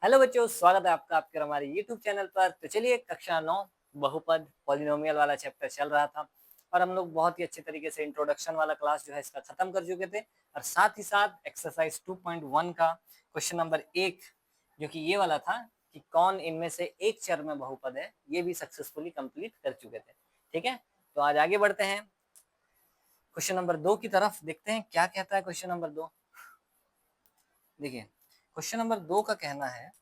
Hello बच्चों, स्वागत है आपका आपके और हमारे YouTube चैनल पर। तो चलिए, कक्षा 9 बहुपद पॉलिनोमियल वाला चैप्टर चल रहा था और हम लोग बहुत ही अच्छे तरीके से इंट्रोडक्शन वाला क्लास जो है इसका खत्म कर चुके थे। और साथ ही साथ एक्सरसाइज 2.1 का क्वेश्चन नंबर 1 जो कि ये वाला था कि कौन इनमें से एक चर में बहुपद है, ये भी सक्सेसफुली कंप्लीट कर चुके थे। ठीक है, तो आज आगे बढ़ते हैं क्वेश्चन नंबर 2 की तरफ। देखते हैं क्या कहता है क्वेश्चन नंबर 2। देखिए, क्वेश्चन नंबर 2 का कहना है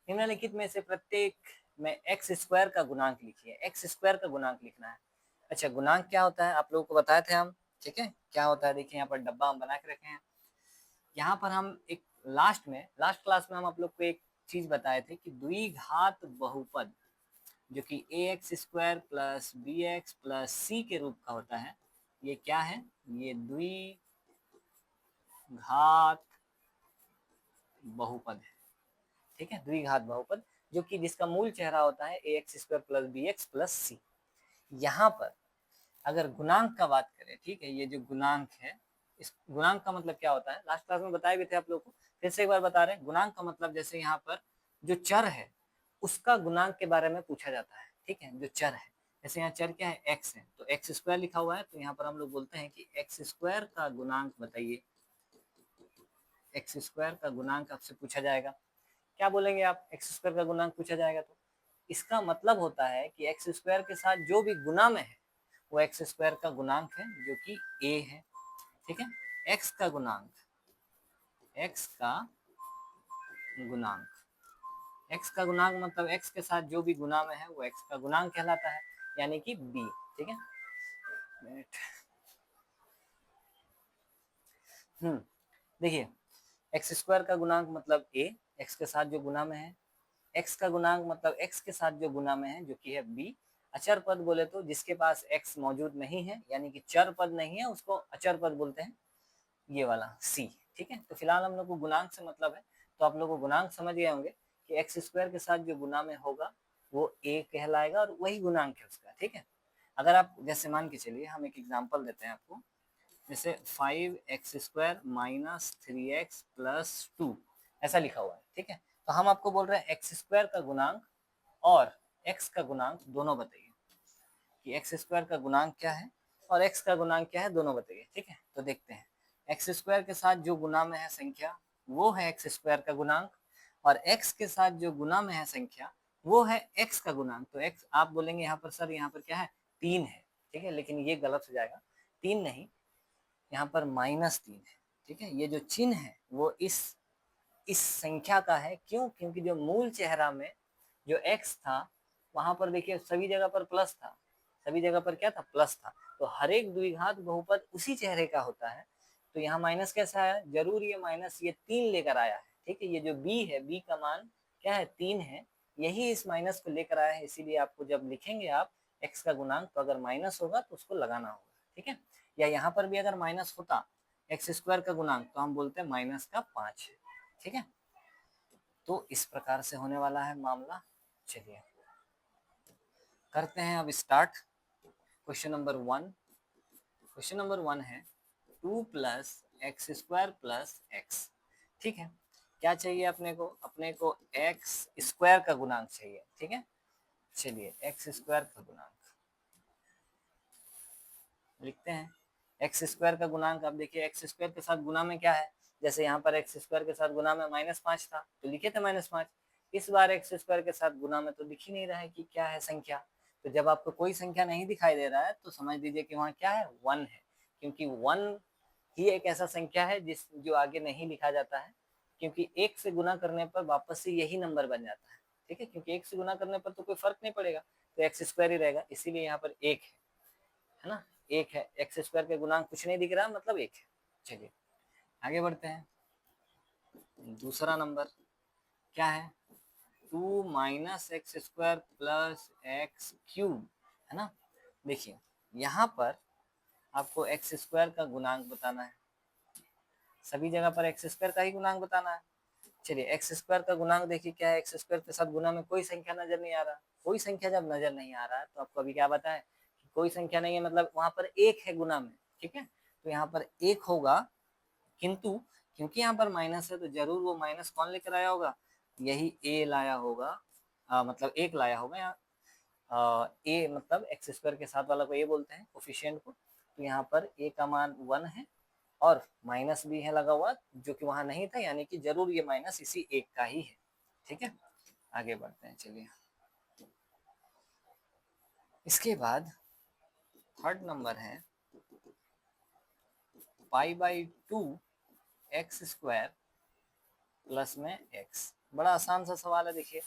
निम्नलिखित में से प्रत्येक में एक्स स्क्वायर का गुणांक लिखिए। एक्स स्क्वायर का गुणांक लिखना है। अच्छा, गुणांक क्या होता है आप लोगों को बताए थे हम। ठीक है, क्या होता है देखिए, यहाँ पर डब्बा हम बना के रखे हैं। यहाँ पर हम एक लास्ट क्लास में हम आप लोग को एक चीज बताए थे कि द्विघात बहुपद जो कि a x square plus b x plus c के रूप का होता है, ये क्या है? ये द्विघात बहुपद है। ठीक है, द्विघात बहुपद जो कि जिसका मूल चेहरा होता है a x square plus b x plus c. यहाँ पर अगर गुणांक का बात करें, ठीक है, ये जो गुणांक है, इस गुणांक का मतलब क्या होता है लास्ट क्लास में बताए भी थे आप लोगों को, फिर से एक बार बता रहे हैं। गुणांक का मतलब जैसे यहाँ पर जो चर है उसका गुणांक के बारे में पूछा जाता है। ठीक है, जो चर है, जैसे यहाँ चर क्या है, एक्स है, तो एक्स स्क्वायर लिखा हुआ है, तो यहाँ पर हम लोग बोलते हैं कि एक्स स्क्वायर का गुणांक बताइए। एक्स स्क्वायर का गुणांक आपसे पूछा जाएगा। क्या बोलेंगे आप? एक्स स्क्वायर का गुणांक पूछा जाएगा तो इसका मतलब होता है कि एक्स स्क्वायर के साथ जो भी गुना में है वो एक्स स्क्वायर का गुणांक है, जो कि ए है। ठीक है, एक्स का गुणांक, एक्स का गुणांक, एक्स का गुणांक मतलब एक्स के साथ जो भी गुना में है वो एक्स का गुणांक कहलाता है, यानी कि बी। ठीक है, देखिए, एक्स स्क्वायर का गुणांक मतलब ए, एक्स के साथ जो गुना में है। एक्स का गुणांक मतलब एक्स के साथ जो गुना में है, जो कि है बी। अचर पद बोले तो जिसके पास एक्स मौजूद नहीं है, यानी कि चर पद नहीं है, उसको अचर पद बोलते हैं, ये वाला सी। ठीक है, तो फिलहाल हम लोग को गुणांक से मतलब है, तो आप लोग को गुणांक समझ गए होंगे कि एक्स स्क्वायर के साथ जो गुना में होगा वो ए कहलाएगा और वही गुणांक है उसका। ठीक है, अगर आप जैसे मान के चलिए, हम एक एग्जाम्पल देते हैं आपको, जैसे 5x² माइनस 3x प्लस 2 ऐसा लिखा हुआ है। ठीक है, तो हम आपको बोल रहे हैं एक्स स्क्वायर का गुणांक और एक्स का गुणांक दोनों बताइए कि एक्स स्क्वायर का गुणांक क्या है और एक्स का गुणांक क्या है, दोनों बताइए। ठीक है, तो देखते हैं, एक्स स्क्वायर के साथ जो गुना में है संख्या वो है एक्स स्क्वायर का गुणांक, और एक्स के साथ जो गुना में है संख्या वो है एक्स का गुणांक। तो एक्स आप बोलेंगे यहाँ पर सर यहाँ पर क्या है, 3 है। ठीक है, लेकिन ये गलत हो जाएगा, 3 नहीं, यहाँ पर -3 है। ठीक है, ये जो चिन्ह है वो इस संख्या का है। क्यों? क्योंकि जो मूल चेहरा में जो x था वहां पर देखिए सभी जगह पर प्लस था, सभी जगह पर क्या था, प्लस था। तो हर एक द्विघात बहुपद उसी चेहरे का होता है। तो यहाँ माइनस कैसा आया, जरूर ये माइनस ये 3 लेकर आया है। ठीक है, ये जो b है, b का मान क्या है, 3 है, यही इस माइनस को लेकर आया है। इसीलिए आपको जब लिखेंगे आप x का गुणांक, तो अगर माइनस होगा तो उसको लगाना होगा। ठीक है, या यहाँ पर भी अगर माइनस होता एक्स स्क्वायर का गुणांक, तो हम बोलते हैं माइनस का 5 है। ठीक है, तो इस प्रकार से होने वाला है मामला। चलिए करते हैं अब start. Question number 1, question number 1 है 2 plus x square plus x. ठीक है, क्या चाहिए अपने को? अपने को एक्स स्क्वायर का गुणांक चाहिए। ठीक है, चलिए एक्स स्क्वायर का गुणांक लिखते हैं। एक्स स्क्वायर का गुणांक, आप देखिए एक्स स्क्वायर के साथ गुना में क्या है, जैसे यहाँ पर एक्स स्क्वायर के साथ गुना में -5 था तो लिखे थे -5। इस बार एक्स स्क्वायर के साथ गुना में तो दिख ही नहीं रहा है कि क्या है संख्या। तो जब आपको कोई संख्या नहीं दिखाई दे रहा है तो समझ लीजिए कि वहाँ क्या है, 1 है। क्योंकि 1 ही एक ऐसा संख्या है जो आगे नहीं लिखा जाता है, क्योंकि एक से गुना करने पर वापस से यही नंबर बन जाता है। ठीक है, क्योंकि एक से गुना करने पर तो कोई फर्क नहीं पड़ेगा, तो एक्स स्क्वायर ही रहेगा, इसीलिए यहाँ पर 1 है ना, 1 है। एक्स स्क्वायर के गुणांक कुछ नहीं दिख रहा, मतलब 1 है। चलिए आगे बढ़ते हैं। दूसरा नंबर क्या है, 2 minus x square plus x cube, है ना। देखिए यहाँ पर आपको एक्स स्क्वायर का गुणांक बताना है, सभी जगह पर एक्स स्क्वायर का ही गुणांक बताना है। चलिए एक्स स्क्वायर का गुणांक देखिए क्या है, एक्स स्क्वायर के साथ गुना में कोई संख्या नजर नहीं आ रहा। कोई संख्या जब नजर नहीं आ रहा है तो आपको अभी क्या बताएं कि कोई संख्या नहीं है, मतलब वहां पर 1 है गुना में। ठीक है, तो यहाँ पर 1 होगा, किंतु क्योंकि यहाँ पर माइनस है तो जरूर वो माइनस कौन लेकर आया होगा, यही ए लाया होगा, मतलब एक लाया होगा यहाँ, ए मतलब एक्स स्क्वायर के साथ वाला को ए बोलते हैं कोफिशिएंट को। तो यहाँ पर ए का मान 1 है और माइनस भी है लगा हुआ जो कि वहां नहीं था, यानी कि जरूर ये माइनस इसी एक का ही है। ठीक है, आगे बढ़ते हैं। चलिए इसके बाद थर्ड नंबर है pi by 2 x square plus में एक्स। बड़ा आसान सा सवाल है। देखिए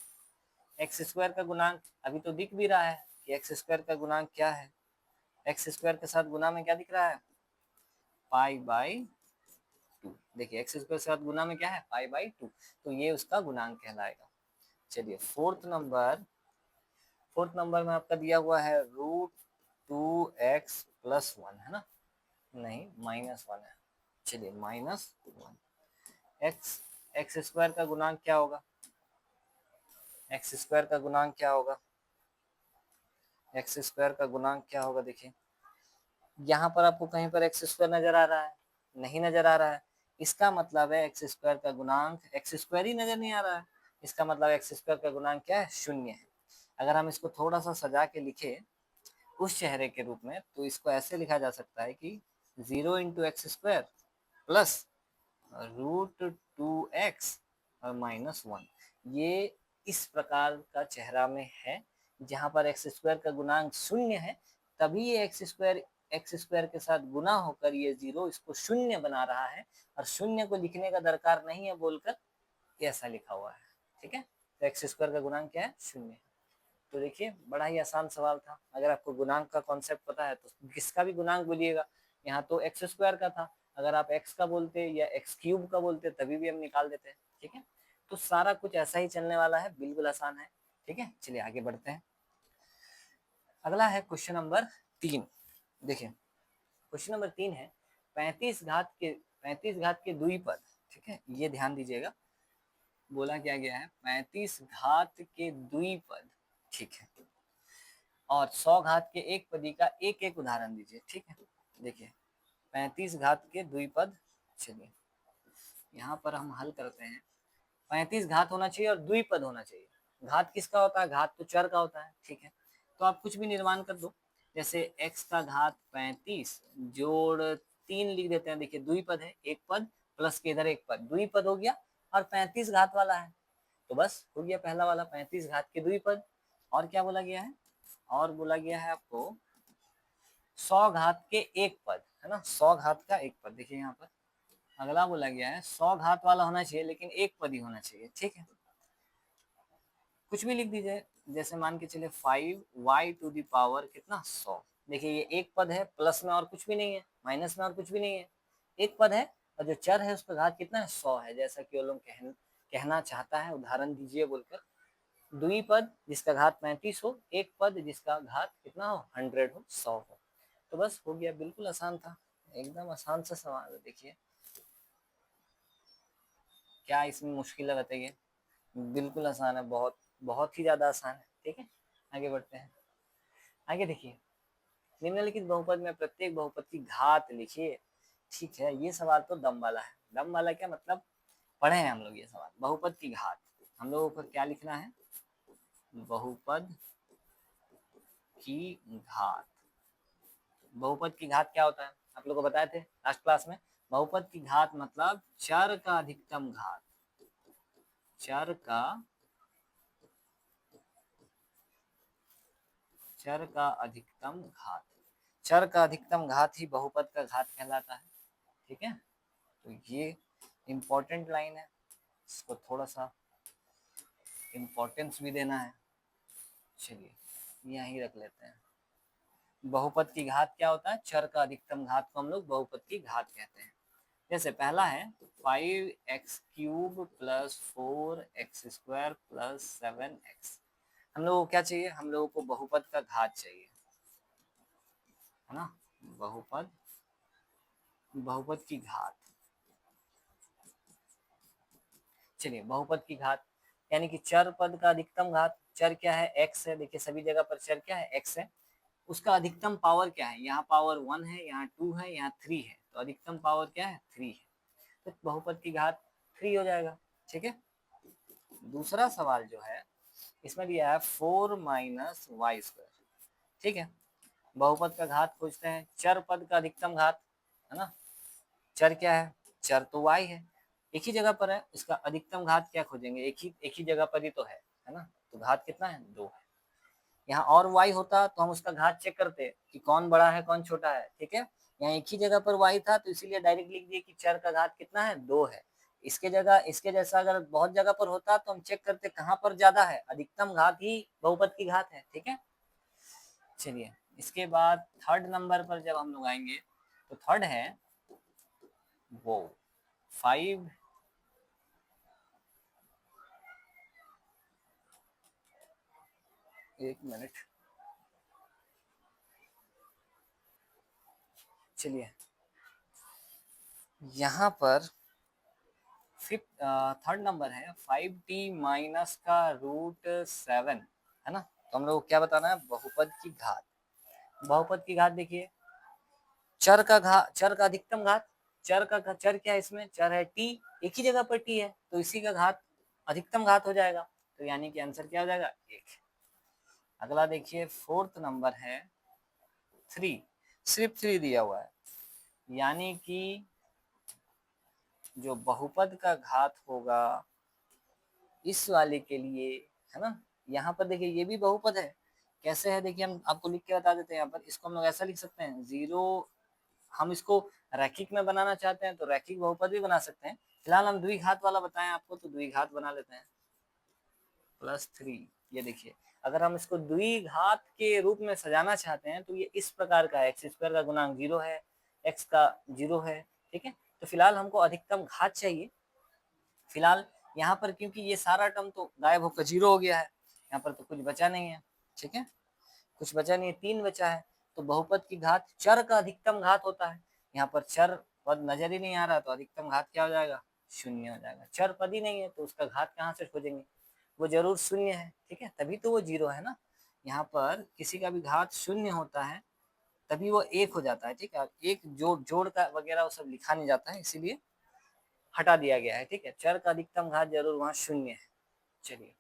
एक्स स्क्वायर का गुणांक अभी तो दिख भी रहा है कि एक्स स्क्वायर का गुणांक क्या है, एक्स स्क्वायर के साथ गुना में क्या दिख रहा है, पाई बाई 2। देखिए एक्स स्क्वायर के साथ गुना में क्या है, पाई बाई 2, तो ये उसका गुणांक कहलाएगा। चलिए फोर्थ नंबर में आपका दिया हुआ है √2x+1, है ना, नहीं -1 है। चलिए -1 एक्स स्क्वायर का गुणांक क्या होगा, एक्स स्क्वायर का गुणांक क्या होगा, एक्स स्क्वायर का गुणांक क्या होगा। देखिए यहाँ पर आपको कहीं पर एक्स स्क्वायर नजर आ रहा है, नहीं नजर आ रहा है, इसका मतलब है एक्स स्क्वायर का गुणांक, एक्स स्क्वायर ही नजर नहीं आ रहा है, इसका मतलब एक्स स्क्वायर का गुणांक क्या है, 0 है। अगर हम इसको थोड़ा सा सजा के लिखे उस चेहरे के रूप में, तो इसको ऐसे लिखा जा सकता है कि 0 into x square plus √2x और -1। ये इस प्रकार का चेहरा में है जहां पर एक्स स्क्वायर का गुणांक 0 है, तभी ये एक्स स्क्वायर के साथ गुना होकर ये 0 इसको 0 बना रहा है, और 0 को लिखने का दरकार नहीं है बोलकर ऐसा लिखा हुआ है। ठीक है, तो एक्स स्क्वायर का गुणांक क्या है, 0। तो देखिए बड़ा ही आसान सवाल था। अगर आपको गुणांक का कॉन्सेप्ट पता है तो किसका भी गुणांक बोलिएगा, यहाँ तो एक्स स्क्वायर का था, अगर आप एक्स का बोलते या एक्स क्यूब का बोलते तभी भी हम निकाल देते हैं। ठीक है, तो सारा कुछ ऐसा ही चलने वाला है, बिल्कुल आसान है। ठीक है, चलिए आगे बढ़ते हैं। अगला है क्वेश्चन नंबर 3। देखिए क्वेश्चन नंबर 3 है 35 घात के द्विपद। ठीक है, ये ध्यान दीजिएगा, बोला क्या गया है, 35 घात के द्विपद। ठीक है, और 100 घात के एक पदी का एक एक उदाहरण दीजिए। ठीक है, देखिए 35 घात के द्विपद। चलिए यहाँ पर हम हल करते हैं। 35 घात होना चाहिए और द्विपद होना चाहिए। घात किसका होता है, घात तो चर का होता है। ठीक है, तो आप कुछ भी निर्माण कर दो, जैसे x का घात 35 जोड़ 3 लिख देते हैं। देखिए द्विपद है, एक पद प्लस के इधर एक पद, द्विपद हो गया, और 35 घात वाला है, तो बस हो गया पहला वाला 35 घात के द्विपद। और क्या बोला गया है, और बोला गया है आपको 100 घात के एक पद, है ना, 100 घात का एक पद। देखिए यहाँ पर अगला बोला गया है 100 घात वाला होना चाहिए लेकिन एक पद ही होना चाहिए। ठीक है, कुछ भी लिख दीजिए, जैसे मान के चले 5y⁴ कितना 100। देखिए ये एक पद है, प्लस में और कुछ भी नहीं है, माइनस में और कुछ भी नहीं है, एक पद है, और जो चर है उसका घात कितना है, 100 है, जैसा कि वो लोग कहना चाहता है, उदाहरण दीजिए बोलकर। द्विपद जिसका घात 35 हो, एक पद जिसका घात कितना हो, 100 हो, 100 हो, तो बस हो गया। बिल्कुल आसान था, एकदम आसान सा सवाल है। देखिए क्या इसमें मुश्किल है बताइए, बिल्कुल आसान है, बहुत बहुत ही ज्यादा आसान है। ठीक है, आगे बढ़ते हैं। आगे देखिए, निम्नलिखित बहुपद में प्रत्येक बहुपद की घात लिखिए। ठीक है, ये सवाल तो दम वाला है। दम वाला क्या मतलब, पढ़े हैं हम लोग ये सवाल। बहुपद की घात हम लोगों को क्या लिखना है, बहुपद की घात। बहुपद की घात क्या होता है, आप लोग को बताए थे लास्ट क्लास में। बहुपद की घात मतलब चर का अधिकतम घात, चर का अधिकतम घात, चर का अधिकतम घात ही बहुपद का घात कहलाता है। ठीक है, तो ये इंपॉर्टेंट लाइन है, इसको थोड़ा सा इम्पोर्टेंस भी देना है। चलिए यहीं रख लेते हैं। बहुपद की घात क्या होता है, चर का अधिकतम घात को हम लोग बहुपद की घात कहते हैं। जैसे पहला है 5x³ + 4x² + 7x। हम लोगों को क्या चाहिए, हम लोगों को बहुपद का घात चाहिए, है ना, बहुपद की घात। चलिए बहुपद की घात यानी कि चर पद का अधिकतम घात, चर क्या है, x है। देखिए सभी जगह पर चर क्या है, x है। उसका अधिकतम पावर क्या है, यहाँ पावर 1 है, यहाँ 2 है, यहाँ 3 है, तो अधिकतम पावर क्या है, 3 है। तो बहुपद की घात 3 हो जाएगा। ठीक है, दूसरा सवाल जो है इसमें दिया है 4 माइनस वाई स्क्वायर। ठीक है, बहुपद का घात खोजते हैं, चर पद का अधिकतम घात, है ना। चर क्या है, चर तो y है, एक ही जगह पर है, इसका अधिकतम घात क्या खोजेंगे, एक ही जगह पर ही तो है ना। तो घात कितना है, 2 है। यहाँ और y होता तो हम उसका घात चेक करते कि कौन बड़ा है कौन छोटा है। ठीक है, यहाँ एक ही जगह पर y था तो इसीलिए डायरेक्ट लिख दिए कि चर का घात कितना है, 2 है। इसके जगह इसके जैसा अगर बहुत जगह पर होता तो हम चेक करते कहाँ पर ज्यादा है, अधिकतम घात ही बहुपद की घात है। ठीक है, चलिए इसके बाद थर्ड नंबर पर जब हम लोग आएंगे तो थर्ड है वो 5 एक मिनट, चलिए यहाँ पर फिफ्थ थर्ड नंबर है 5t माइनस का रूट 7, है ना। तो हम लोग क्या बताना है, बहुपद की घात। बहुपद की घात देखिए, चर का अधिकतम घात, चर क्या है, इसमें चर है t, एक ही जगह पर t है तो इसी का घात अधिकतम घात हो जाएगा। तो यानी कि आंसर क्या हो जाएगा, 1। अगला देखिए फोर्थ नंबर है 3, सिर्फ 3 दिया हुआ है, यानी कि जो बहुपद का घात होगा इस वाले के लिए, है ना। यहाँ पर देखिए ये भी बहुपद है, कैसे है देखिए, हम आपको लिख के बता देते हैं। यहाँ पर इसको हम लोग ऐसा लिख सकते हैं, 0, हम इसको रैखिक में बनाना चाहते हैं तो रैखिक बहुपद भी बना सकते हैं। फिलहाल हम द्विघात वाला बताएं आपको तो द्विघात बना लेते हैं, +3। ये देखिए, अगर हम इसको द्विघात के रूप में सजाना चाहते हैं तो ये इस प्रकार का है, x स्क्वायर का गुणांक 0 है, x का 0 है। ठीक है, तो फिलहाल हमको अधिकतम घात चाहिए। फिलहाल यहाँ पर क्योंकि ये सारा टर्म तो गायब होकर 0 हो गया है, यहाँ पर तो कुछ बचा नहीं है। ठीक है, कुछ बचा नहीं है, 3 बचा है। तो बहुपद की घात चर का अधिकतम घात होता है, यहाँ पर चर पद नजर ही नहीं आ रहा तो अधिकतम घात क्या हो जाएगा, 0 हो जाएगा। चर पद ही नहीं है तो उसका घात कहाँ से खोजेंगे, वो जरूर 0 है। ठीक है, तभी तो वो 0 है ना। यहाँ पर किसी का भी घात 0 होता है तभी वो 1 हो जाता है। ठीक है, एक जोड़ का वगैरह वो सब लिखा नहीं जाता है, इसीलिए हटा दिया गया है। ठीक है, चर का अधिकतम घात जरूर वहाँ 0 है। चलिए,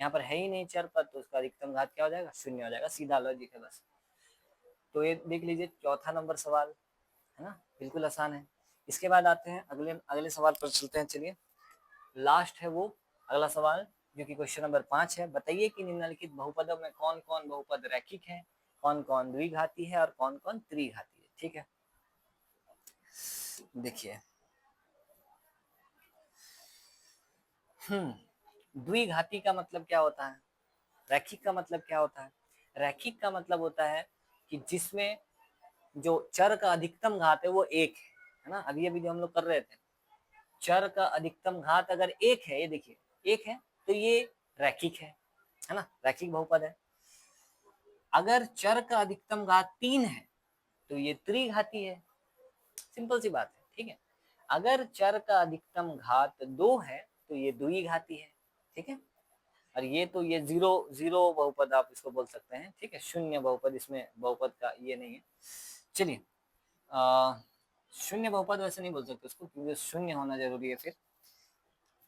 यहाँ पर है ही नहीं चर पद तो उसका अधिकतम घात क्या हो जाएगा, 0 हो जाएगा, सीधा लॉजिक है बस। तो ये देख लीजिए चौथा नंबर सवाल, है ना, बिल्कुल आसान है। इसके बाद आते हैं अगले अगले सवाल पर चलते हैं। चलिए लास्ट है वो अगला सवाल जो कि क्वेश्चन नंबर 5 है। बताइए कि निम्नलिखित बहुपदों में कौन कौन बहुपद रैखिक है, कौन कौन द्विघाती है और कौन कौन त्रिघाती है। ठीक है, देखिए द्विघाती का मतलब क्या होता है, रैखिक का मतलब क्या होता है। रैखिक का मतलब होता है कि जिसमें जो चर का अधिकतम घात है वो 1 है ना। अभी अभी जो हम लोग कर रहे थे, चर का अधिकतम घात अगर 1 है, ये देखिए 1 है तो ये रैखिक है ना, रैखिक बहुपद है। अगर चर का अधिकतम घात 3 है तो ये त्रिघाती है, सिंपल सी बात है। ठीक है, अगर चर का अधिकतम घात 2 है तो ये द्विघाती है। ठीक है, और ये तो ये जीरो जीरो बहुपद आप इसको बोल सकते हैं। ठीक है, शून्य बहुपद, इसमें बहुपद का ये नहीं है। चलिए शून्य बहुपद वैसे नहीं बोल सकते उसको क्योंकि शून्य होना जरूरी है। फिर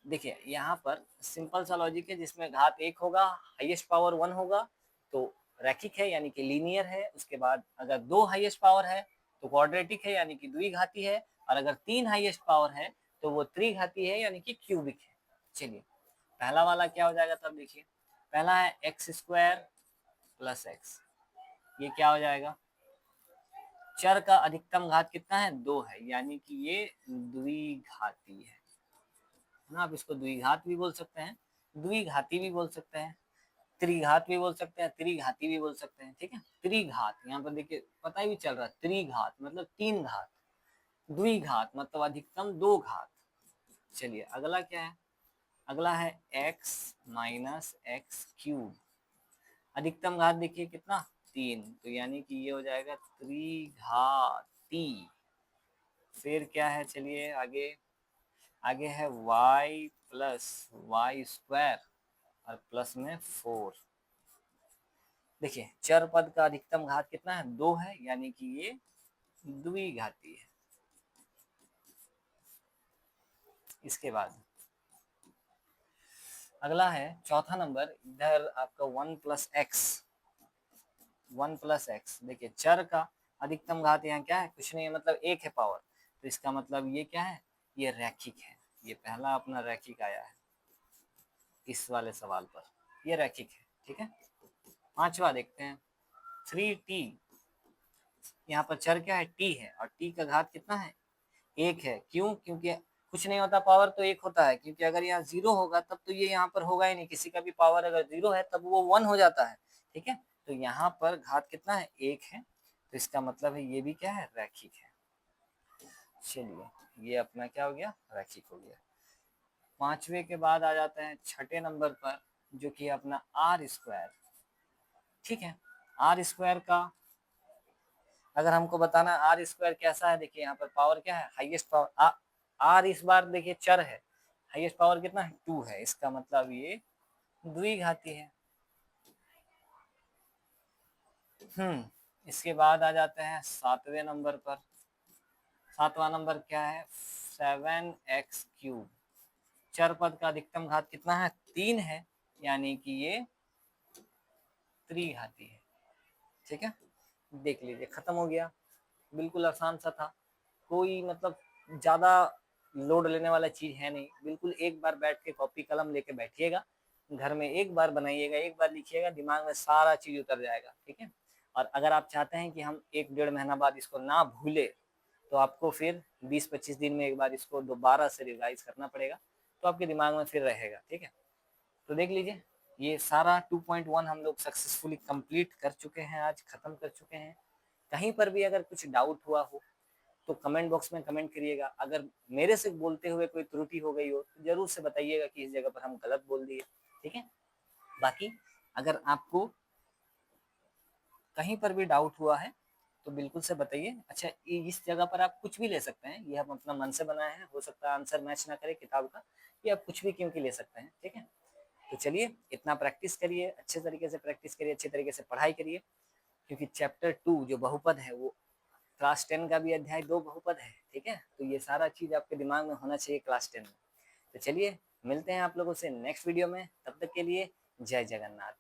देखिए यहाँ पर सिंपल सा लॉजिक है, जिसमें घात 1 होगा, हाईएस्ट पावर 1 होगा तो रैखिक है यानी कि लीनियर है। उसके बाद अगर 2 हाईएस्ट पावर है तो क्वाड्रेटिक है यानी कि द्विघाती है, और अगर 3 हाईएस्ट पावर है तो वो त्रिघाती है यानी कि क्यूबिक है। चलिए पहला वाला क्या हो जाएगा, तब देखिए पहला है एक्स स्क्वायर प्लस एक्स, ये क्या हो जाएगा, चर का अधिकतम घात कितना है, 2 है, यानी कि ये द्विघाती है ना। आप इसको द्विघात भी बोल सकते हैं, द्विघाती भी बोल सकते हैं, त्रिघात भी बोल सकते हैं, त्रिघाती भी बोल सकते हैं। ठीक है, त्रिघात यहाँ पर देखिए पता ही भी चल रहा है, त्रिघात मतलब 3 घात, द्विघात मतलब अधिकतम 2 घात। चलिए अगला क्या है, अगला है x माइनस एक्स क्यूब, अधिकतम घात देखिए कितना, 3, तो यानी कि ये हो जाएगा त्रिघाती। फिर क्या है, चलिए आगे, आगे है y प्लस वाई स्क्वायर और प्लस में 4। देखिए चर पद का अधिकतम घात कितना है, 2 है, यानी कि ये द्विघाती है। इसके बाद अगला है चौथा नंबर, इधर आपका 1 प्लस एक्स। देखिए चर का अधिकतम घात यहाँ क्या है, कुछ नहीं है, मतलब 1 है पावर, तो इसका मतलब ये क्या है, ये रैखिक है। ये पहला अपना रैखिक आया है इस वाले सवाल पर, ये रैखिक है। ठीक है, पांचवा देखते हैं 3t। यहाँ पर चर क्या है, t है, और t का घात कितना है, 1 है। क्यों, क्योंकि कुछ नहीं होता, पावर तो 1 होता है, क्योंकि अगर यहाँ 0 होगा तब तो ये यहाँ पर होगा ही नहीं, किसी का भी पावर अगर 0 है तब वो 1 हो जाता है। ठीक है, तो यहाँ पर घात कितना है, 1 है, तो इसका मतलब है ये भी क्या है, रैखिक है। चलिए ये अपना क्या हो गया, रैखिक हो गया। पांचवे के बाद आ जाते हैं छठे नंबर पर, जो कि अपना आर स्क्वायर। ठीक है, आर स्क्वायर का अगर हमको बताना आर स्क्वायर कैसा है, देखिए यहाँ पर पावर क्या है, हाईएस्ट पावर आर इस बार देखिए चर है, हाईएस्ट पावर कितना है, 2 है, इसका मतलब ये द्विघाती है। इसके बाद आ जाते हैं सातवें नंबर पर। सातवां नंबर क्या है, 7x³ चर पद का अधिकतम घात कितना है, 3 है, यानी कि ये त्रिघाती है। ठीक है, देख लीजिए खत्म हो गया, बिल्कुल आसान सा था, कोई मतलब ज्यादा लोड लेने वाला चीज है नहीं। बिल्कुल एक बार बैठ के कॉपी कलम लेके बैठिएगा, घर में एक बार बनाइएगा, एक बार लिखिएगा, दिमाग में सारा चीज उतर जाएगा। ठीक है, और अगर आप चाहते हैं कि हम 1-1.5 महीना बाद इसको ना भूले, तो आपको फिर 20-25 दिन में एक बार इसको दोबारा से रिवाइज करना पड़ेगा, तो आपके दिमाग में फिर रहेगा। ठीक है, तो देख लीजिए ये सारा 2.1 हम लोग सक्सेसफुली कंप्लीट कर चुके हैं, आज खत्म कर चुके हैं। कहीं पर भी अगर कुछ डाउट हुआ हो तो कमेंट बॉक्स में कमेंट करिएगा। अगर मेरे से बोलते हुए कोई त्रुटि हो गई हो तो जरूर से बताइएगा कि इस जगह पर हम गलत बोल दिए। ठीक है, बाकी अगर आपको कहीं पर भी डाउट हुआ है तो बिल्कुल से बताइए। अच्छा, इस जगह पर आप कुछ भी ले सकते हैं, ये हम अपना मन से बनाए हैं, हो सकता है आंसर मैच ना करे किताब का, ये आप कुछ भी क्योंकि ले सकते हैं। ठीक है, तो चलिए इतना प्रैक्टिस करिए, अच्छे तरीके से प्रैक्टिस करिए, अच्छे तरीके से पढ़ाई करिए, क्योंकि चैप्टर 2 जो बहुपद है वो क्लास 10 का भी अध्याय 2 बहुपद है। ठीक है, तो ये सारा चीज आपके दिमाग में होना चाहिए क्लास 10 में। तो चलिए मिलते हैं आप लोगों से नेक्स्ट वीडियो में, तब तक के लिए जय जगन्नाथ।